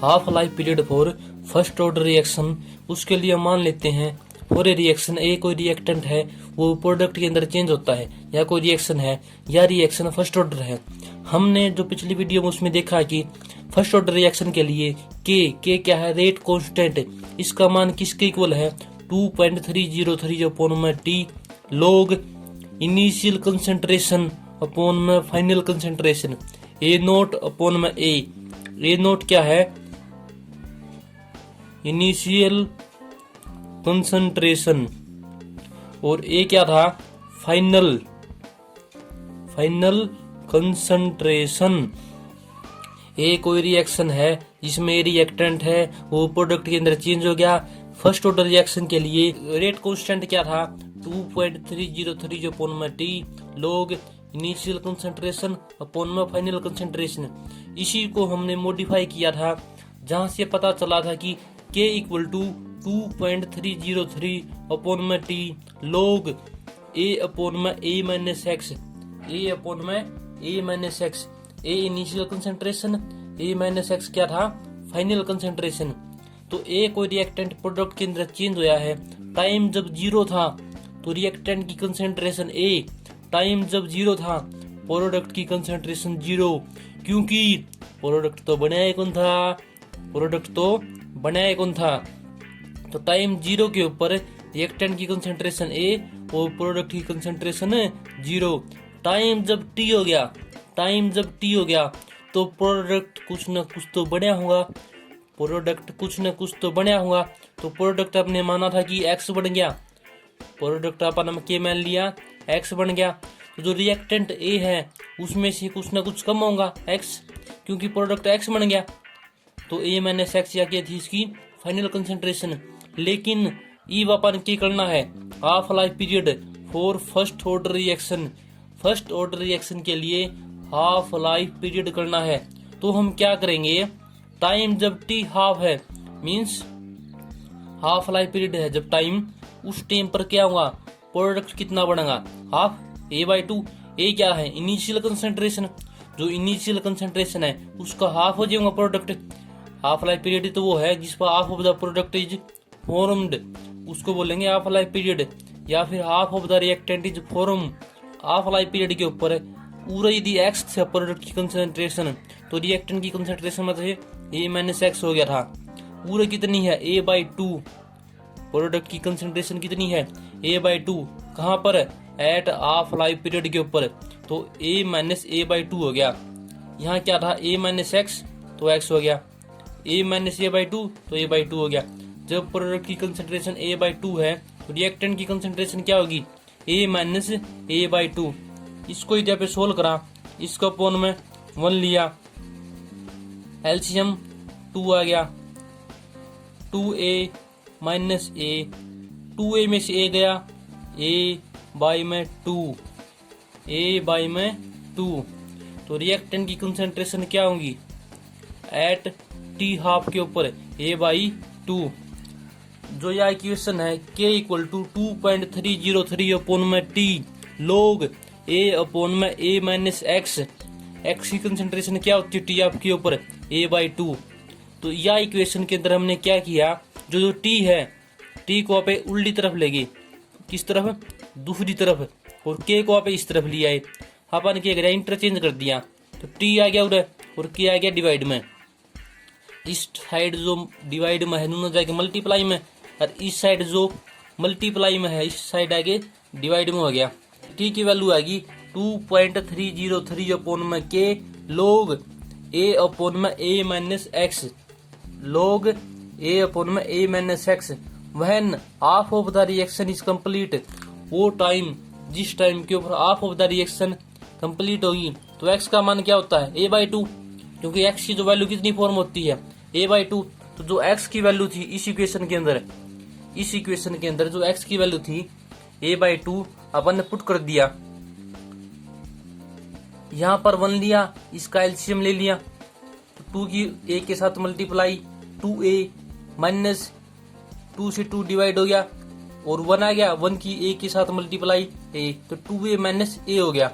Half life period for first order reaction. उसके लिए मान लेते हैं फॉर ए रिएक्शन ए कोई रिएक्टेंट है वो प्रोडक्ट के अंदर चेंज होता है, या कोई रिएक्शन है या रिएक्शन फर्स्ट ऑर्डर है। हमने जो पिछली वीडियो में उसमें देखा कि फर्स्ट ऑर्डर रिएक्शन के लिए के क्या है, रेट कांस्टेंट। इसका मान किसके इक्वल है 2.303 अपॉन में T log initial concentration upon में फाइनल कंसेंट्रेशन ए नोट अपॉन में ए नोट क्या है इनिशियल कंसंट्रेशन और ए क्या था फाइनल कंसंट्रेशन। ए कोई रिएक्शन है जिसमें रिएक्टेंट है वो प्रोडक्ट के अंदर चेंज हो गया। फर्स्ट ऑर्डर रिएक्शन के लिए रेट कांस्टेंट क्या था 2.303 अपॉन में T log initial concentration upon में फाइनल कंसंट्रेशन। इसी को हमने मॉडिफाई किया था जहां से पता चला था कि K इक्वल टू 2.303 अपॉन में टी लॉग ए अपॉन में a minus x A initial concentration A minus x क्या था फाइनल कंसंट्रेशन। तो ए कोई रिएक्टेंट प्रोडक्ट के अंदर चेंज होया है। टाइम जब जीरो था तो रिएक्टेंट की कंसंट्रेशन ए, टाइम जब जीरो था प्रोडक्ट की कंसंट्रेशन जीरो, क्योंकि प्रोडक्ट तो बनाया कौन था। तो टाइम जीरो के ऊपर रिएक्टेंट की कंसंट्रेशन ए और प्रोडक्ट की कंसंट्रेशन जीरो। टाइम जब टी हो गया तो प्रोडक्ट कुछ न कुछ तो बना होगा। तो प्रोडक्ट आपने माना था कि एक्स बन गया, प्रोडक्ट अपन के मान लिया एक्स बन गया। तो जो रिएक्टेंट ए है उसमें से कुछ न कुछ कम होगा एक्स, क्योंकि प्रोडक्ट एक्स बन गया। तो ए माइनस एक्स या क्या थी इसकी फाइनल कंसंट्रेशन। लेकिन ई अपन क्या करना है half life period for first order reaction के लिए हाफ लाइफ पीरियड करना है। तो हम क्या करेंगे, टाइम जब टी हाफ है मींस हाफ लाइफ पीरियड है जब टाइम, उस टाइम पर क्या होगा प्रोडक्ट कितना बढ़ेगा हाफ A/2। ए क्या है इनिशियल कंसंट्रेशन, जो इनिशियल कंसंट्रेशन है उसका हाफ हो जाएगा प्रोडक्ट। हाफ लाइफ पीरियड तो वो है जिस पर half of the product is formed, उसको बोलेंगे हाफ लाइफ पीरियड। या फिर half of the reactant is form. Half life period के ऊपर पूरा यदि एक्स था प्रोडक्ट की कंसंट्रेशन तो रिएक्टेंट की कंसंट्रेशन मतलब ए माइनस एक्स हो गया था। पूरा कितनी है A/2, प्रोडक्ट की कंसंट्रेशन कितनी है A/2। कहाँ पर एट हाफ लाइफ पीरियड के ऊपर, तो A माइनस A/2 हो गया। यहाँ क्या था A माइनस एक्स तो एक्स हो गया, A माइनस A/2 तो A/2 हो गया। जब प्रोडक्ट की कंसंट्रेशन A/2 है तो रिएक्टेंट की कंसंट्रेशन क्या होगी A माइनस A/2। इसको इधर पे सोल्व करा, इसको अपॉन में 1 लिया, एलसीएम 2 आ गया, 2A माइनस A, 2A में से A गया A/2। तो रिएक्टेंट की कंसंट्रेशन क्या होगी एट टी हाफ के ऊपर A/2। जो यह इक्वेशन है K इक्वल टू 2.303 अपॉन में टी लॉग A अपॉन में A माइनस एक्स की कंसंट्रेशन क्या होती है टी हाफ के ऊपर A/2। तो यह इक्वेशन के अंदर हमने क्या किया, जो टी है टी को आप उल्टी तरफ लेंगे, किस तरफ दूसरी तरफ, और के को आप इस तरफ लिया है। अपन क्या करा इंटरचेंज कर दिया, तो टी आ गया उधर और के आ गया डिवाइड में। इस साइड जो डिवाइड में है दोनों जाके मल्टीप्लाई में, और इस साइड जो मल्टीप्लाई में है इस साइड आगे डिवाइड में हो गया। टी की वैल्यू आएगी 2.303 अपॉन में के लॉग ए अपॉन में a minus x, log a upon में a minus x when half of the reaction is complete. वो टाइम जिस टाइम के ऊपर half of the reaction complete होगी तो एक्स का मान क्या होता है A/2, क्योंकि एक्स की जो वैल्यू कितनी फॉर्म होती है A/2। तो जो एक्स की वैल्यू थी इस इक्वेशन के अंदर जो एक्स की वैल्यू थी A/2 अपन ने पुट कर दिया, यहाँ पर 1 लिया, इसका एलसीएम ले लिया, तो 2 की A के साथ मल्टीप्लाई 2A माइनस 2 से 2 डिवाइड हो गया और 1 आ गया, 1 की A के साथ मल्टीप्लाई A, तो 2A माइनस A हो गया।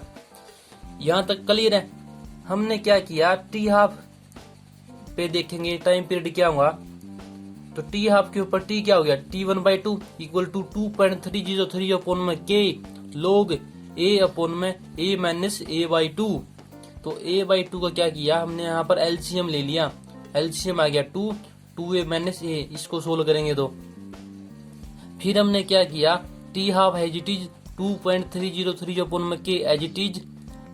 यहाँ तक क्लियर है। हमने क्या किया टी हाफ पे देखेंगे टाइम पीरियड क्या होगा। तो टी हाफ के ऊपर टी क्या हो गया, T1/2 इक्वल टू 2.303 अपॉन में के log a अपॉन में a माइनस a/2। तो a/2 का क्या किया हमने, यहाँ पर एलसीएम ले लिया, एलसीएम आ गया 2a माइनस a। इसको सोल्व करेंगे तो फिर हमने क्या किया, T half as it is 2.303 upon में के as it is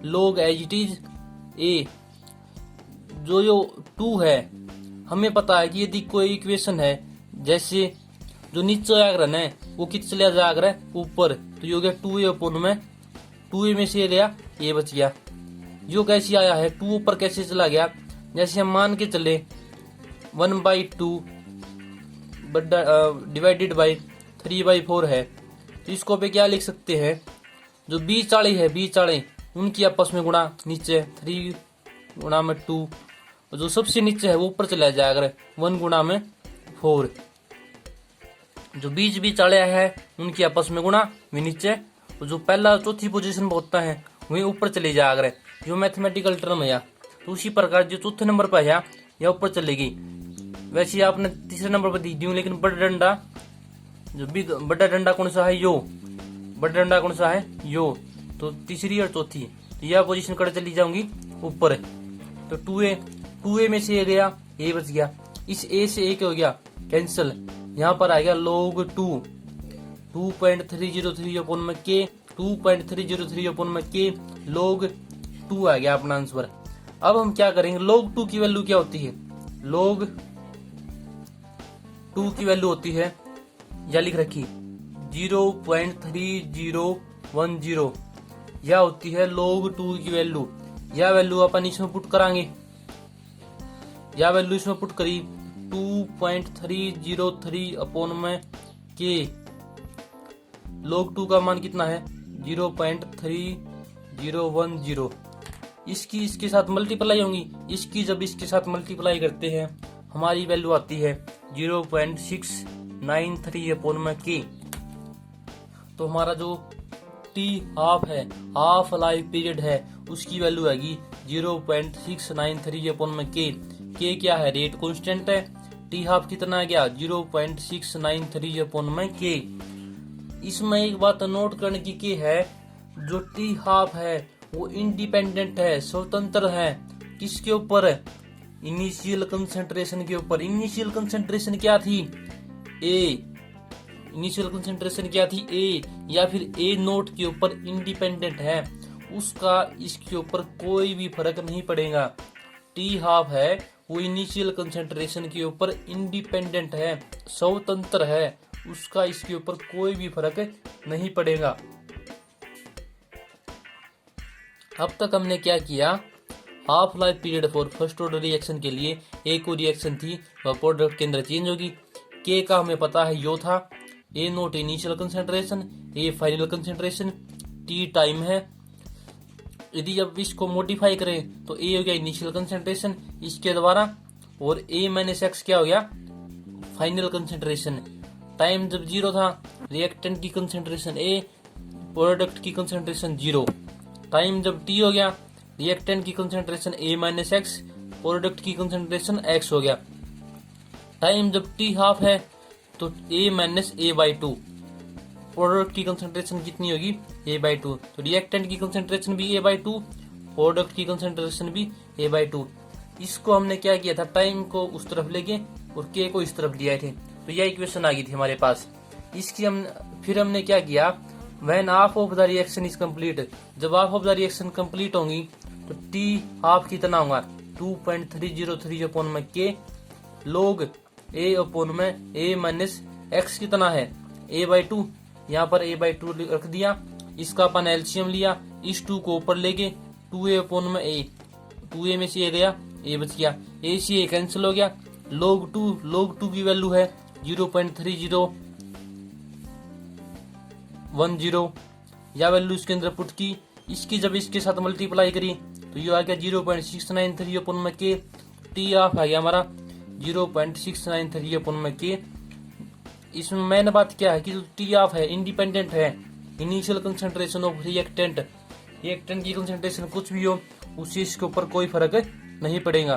log as it is a। जो 2 है हमें पता है कि यदि कोई इक्वेशन है, जैसे जो नीचे आग्रह है वो कित चला जाएगा ऊपर, तो ये हो गया 2a अपॉन में 2a में से गया a बच गया। यो कैसे आया है, 2 ऊपर कैसे चला गया, जैसे हम मान के चले 1/2 डिवाइडेड बाई 3/4 है, तो इसको पे क्या लिख सकते हैं, जो बीच वाले है बीच वाले उनकी आपस में गुणा, नीचे 3 गुणा में 2, और जो सबसे नीचे है वो ऊपर चला जाएगा 1 गुणा में 4। जो बीच वाले है उनकी आपस में गुणा वे नीचे, और जो पहला चौथी पोजीशन पर होता है वही ऊपर चले जाएगा। जो मैथमेटिकल टर्म है, तो उसी प्रकार जो चौथे नंबर पर है या ऊपर चलेगी। वैसे आपने तीसरे नंबर पर दी दी, लेकिन बड़ा डंडा जो बड़ा डंडा कौन सा है, यो बड़ा डंडा कौन सा है, यो। तो तीसरी और चौथी तो यह पोजीशन कर चली जाऊंगी ऊपर। तो 2a में से a गया, a बच गया, इस a से a क्या हो गया कैंसिल, यहाँ पर आ गया log 2.303 अपॉन में k 2.303 अपॉन में k log 2 आ गया अपना आंसर। अब हम क्या करेंगे, log 2 की वैल्यू क्या होती है, log 2 की वैल्यू होती है या लिख रखी 0.3010, यह होती है log 2 की वैल्यू। यह वैल्यू अपन इसमें पुट कराएंगे, यह वैल्यू इसमें पुट करी 2.303 अपॉन में k, log 2 का मान कितना है 0.3010। इसकी इसके साथ मल्टीप्लाई होंगी, इसकी जब इसके साथ मल्टीप्लाई करते हैं हमारी वैल्यू आती है 0.693 अपॉन में k। तो हमारा जो टी हाफ है, हाफ लाइफ पीरियड है, उसकी वैल्यू आएगी 0.693 अपॉन में k। k क्या है, रेट कांस्टेंट है, टी हाफ कितना आ गया 0.693 अपॉन में k। इसमें एक बात नोट करने की के है, जो टी हाफ है वो इंडिपेंडेंट है, स्वतंत्र है, किसके ऊपर, इनिशियल कंसेंट्रेशन के ऊपर। इनिशियल कंसेंट्रेशन क्या थी, ए, इनिशियल कंसेंट्रेशन क्या थी ए, या फिर ए नोट के ऊपर इंडिपेंडेंट है, उसका इसके ऊपर कोई भी फर्क नहीं पड़ेगा। टी हाफ है वो इनिशियल कंसेंट्रेशन के ऊपर इंडिपेंडेंट है, स्वतंत्र है, उसका इसके ऊपर कोई भी फर्क नहीं पड़ेगा। अब तक हमने क्या किया, half life period for first order reaction के लिए एक को रिएक्शन थी वह प्रोडक्ट के अंदर चेंज होगी। के का हमें पता है यो था, a naught initial concentration, a final concentration, t time है। यदि अब इसको मॉडिफाई करें तो ए हो गया इनिशियल कंसेंट्रेशन इसके द्वारा, और ए माइनस एक्स क्या हो गया फाइनल कंसेंट्रेशन। टाइम जब 0 था, रिएक्टेंट की कंसेंट्रेशन ए, प्रोडक्ट की कंसेंट्रेशन 0। टाइम जब टी हो गया, रिएक्टेंट की कंसेंट्रेशन ए माइनस एक्स, प्रोडक्ट की कंसेंट्रेशन एक्स हो गया। टाइम जब टी हाफ है तो ए माइनस a/2, प्रोडक्ट की कंसेंट्रेशन कितनी होगी a/2। तो रिएक्टेंट की कंसेंट्रेशन भी a/2, प्रोडक्ट की कंसेंट्रेशन भी a/2। इसको हमने क्या किया था, टाइम को उस तरफ ले गए और के को इस तरफ लिया थे, तो यह इक्वेशन आ गई थी हमारे पास। इसकी फिर हमने क्या किया, when half of the reaction is complete, जब half of the reaction complete होंगी तो टी हाफ कितना होगा 2.303 अपॉन में के log ए अपॉन में ए माइनस एक्स कितना है a/2, यहाँ पर a/2 रख दिया, इसका अपन एलसीएम लिया, इस 2 को ऊपर ले गए 2a अपॉन में a, 2a में से a गया, a बच गया, a से a कैंसिल हो गया, log 2 की वैल्यू है 0.3010, या वैल्यू इसके अंदर पुट की, इसकी जब इसके साथ मल्टीप्लाई करी तो ये आ गया 0.693 अपॉन में के, टी ऑफ आ गया हमारा 0.693 अपॉन में के। इसमें मेन बात क्या है कि जो टी ऑफ है इंडिपेंडेंट है, इनिशियल कंसेंट्रेशन ऑफ रिएक्टेंट की कंसेंट्रेशन कुछ भी हो उससे इसके ऊपर कोई फर्क नहीं पड़ेगा।